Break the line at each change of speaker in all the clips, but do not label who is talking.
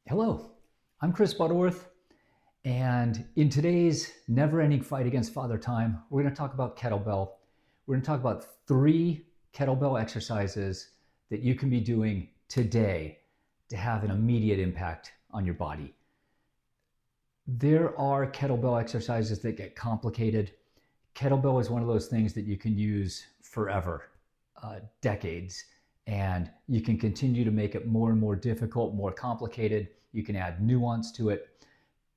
Hello, I'm Chris Butterworth, and in today's never-ending fight against Father Time, we're going to talk about kettlebell. We're going to talk about 3 kettlebell exercises that you can be doing today to have an immediate impact on your body. There are kettlebell exercises that get complicated. Kettlebell is one of those things that you can use forever, decades, and you can continue to make it more and more difficult, more complicated. You can add nuance to it.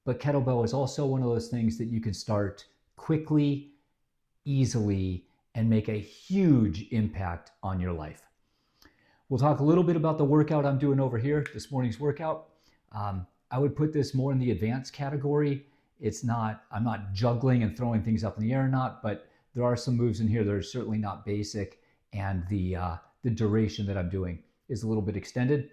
But kettlebell is also one of those things that you can start quickly, easily, and make a huge impact on your life. We'll talk a little bit about the workout I'm doing over here, this morning's workout. I would put this more in the advanced category. I'm not juggling and throwing things up in the air or not, but there are some moves in here that are certainly not basic, and the duration that I'm doing is a little bit extended.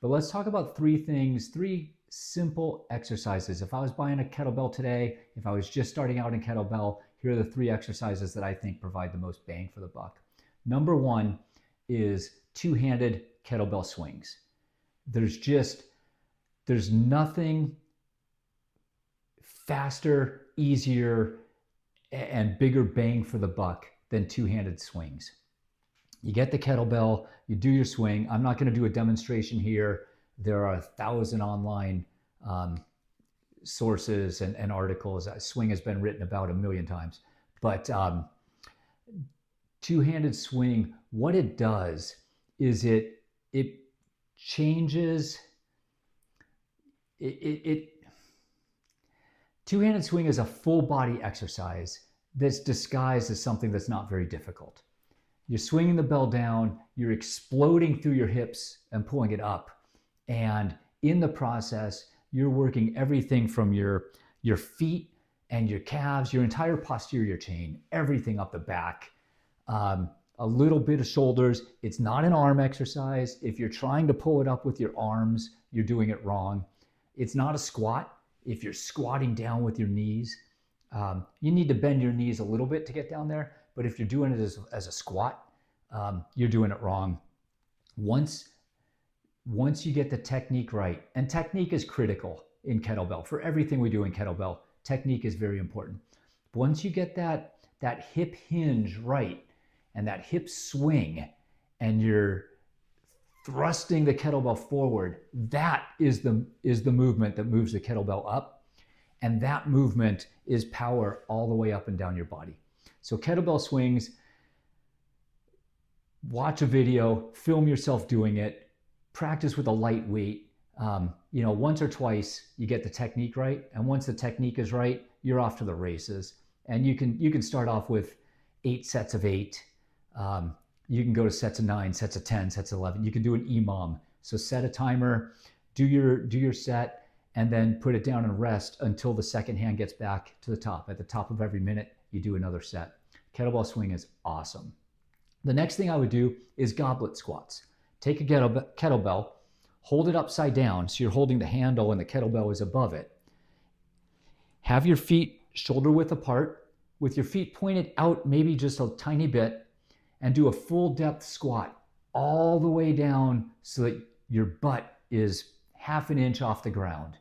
But let's talk about 3 simple exercises. If I was buying a kettlebell today, if I was just starting out in kettlebell, here are the 3 exercises that I think provide the most bang for the buck. Number 1 is 2-handed kettlebell swings. There's nothing faster, easier, and bigger bang for the buck than 2-handed swings. You get the kettlebell, you do your swing. I'm not going to do a demonstration here. There are 1,000 online sources and articles. Swing has been written about 1,000,000 times. But 2-handed swing, what it does is it changes. 2-handed swing is a full body exercise that's disguised as something that's not very difficult. You're swinging the bell down, you're exploding through your hips and pulling it up. And in the process, you're working everything from your feet and your calves, your entire posterior chain, everything up the back, a little bit of shoulders. It's not an arm exercise. If you're trying to pull it up with your arms, you're doing it wrong. It's not a squat. If you're squatting down with your knees, you need to bend your knees a little bit to get down there. But if you're doing it as a squat, you're doing it wrong. Once you get the technique right, and technique is critical in kettlebell. For everything we do in kettlebell, technique is very important. Once you get that hip hinge right and that hip swing, and you're thrusting the kettlebell forward, that is the movement that moves the kettlebell up. And that movement is power all the way up and down your body. So kettlebell swings, watch a video, film yourself doing it, practice with a light weight. Once or twice you get the technique right, and once the technique is right, you're off to the races. And you can start off with 8 sets of 8. You can go to sets of 9, sets of 10, sets of 11. You can do an EMOM. So set a timer, do your set, and then put it down and rest until the second hand gets back to the top. At the top of every minute, you do another set. Kettlebell swing is awesome. The next thing I would do is goblet squats. Take a kettlebell, hold it upside down so you're holding the handle and the kettlebell is above it. Have your feet shoulder width apart with your feet pointed out maybe just a tiny bit, and do a full depth squat all the way down so that your butt is 1/2 inch off the ground.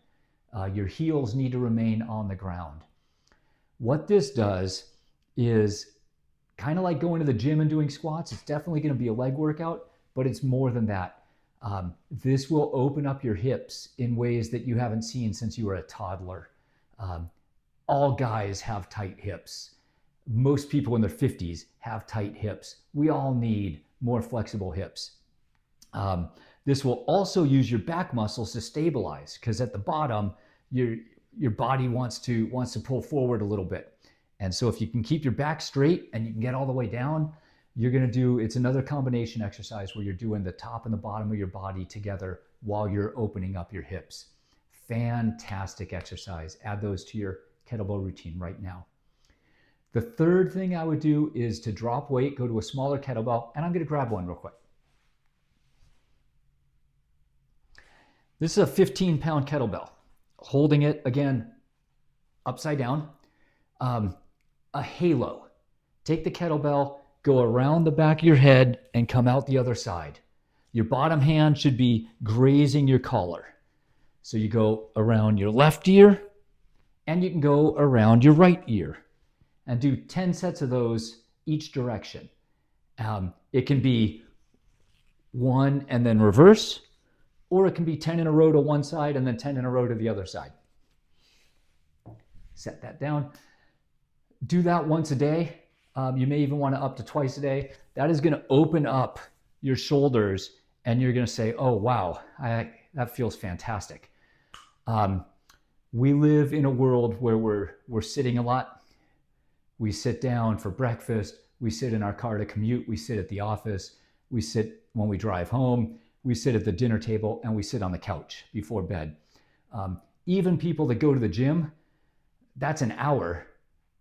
Your heels need to remain on the ground. What this does is kind of like going to the gym and doing squats. It's definitely going to be a leg workout, but it's more than that. This will open up your hips in ways that you haven't seen since you were a toddler. All guys have tight hips. Most people in their 50s have tight hips. We all need more flexible hips. This will also use your back muscles to stabilize, because at the bottom, your body wants to pull forward a little bit. And so if you can keep your back straight and you can get all the way down, it's another combination exercise where you're doing the top and the bottom of your body together while you're opening up your hips. Fantastic exercise. Add those to your kettlebell routine right now. The third thing I would do is to drop weight, go to a smaller kettlebell, and I'm going to grab one real quick. This is a 15-pound kettlebell. Holding it, again, upside down. A halo. Take the kettlebell, go around the back of your head, and come out the other side. Your bottom hand should be grazing your collar. So you go around your left ear and you can go around your right ear and do 10 sets of those each direction. It can be one and then reverse, or it can be 10 in a row to one side and then 10 in a row to the other side. Set that down. Do that once a day. You may even want to up to twice a day. That is going to open up your shoulders and you're going to say, oh, wow, that feels fantastic. We live in a world where we're sitting a lot. We sit down for breakfast. We sit in our car to commute. We sit at the office. We sit when we drive home. We sit at the dinner table and we sit on the couch before bed. Even people that go to the gym, that's an hour.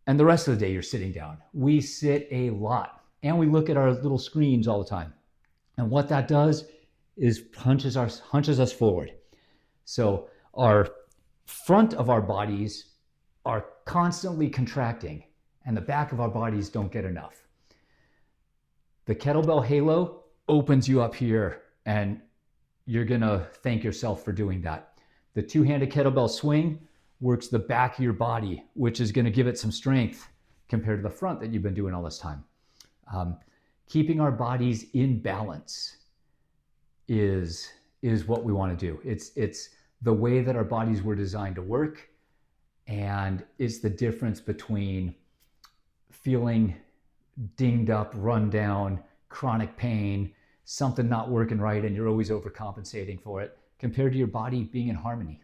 And the rest of the day, you're sitting down. We sit a lot and we look at our little screens all the time. And what that does is hunches us forward. So our front of our bodies are constantly contracting and the back of our bodies don't get enough. The Kettlebell Halo opens you up here and you're gonna thank yourself for doing that. The two-handed kettlebell swing works the back of your body, which is gonna give it some strength compared to the front that you've been doing all this time. Keeping our bodies in balance is what we wanna do. It's the way that our bodies were designed to work, and it's the difference between feeling dinged up, run down, chronic pain, something not working right, and you're always overcompensating for it, compared to your body being in harmony.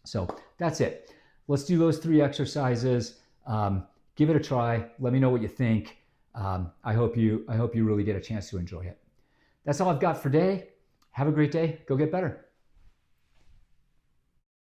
So that's it. Let's do those 3 exercises. Give it a try. Let me know what you think. I hope you really get a chance to enjoy it. That's all I've got for today. Have a great day. Go get better.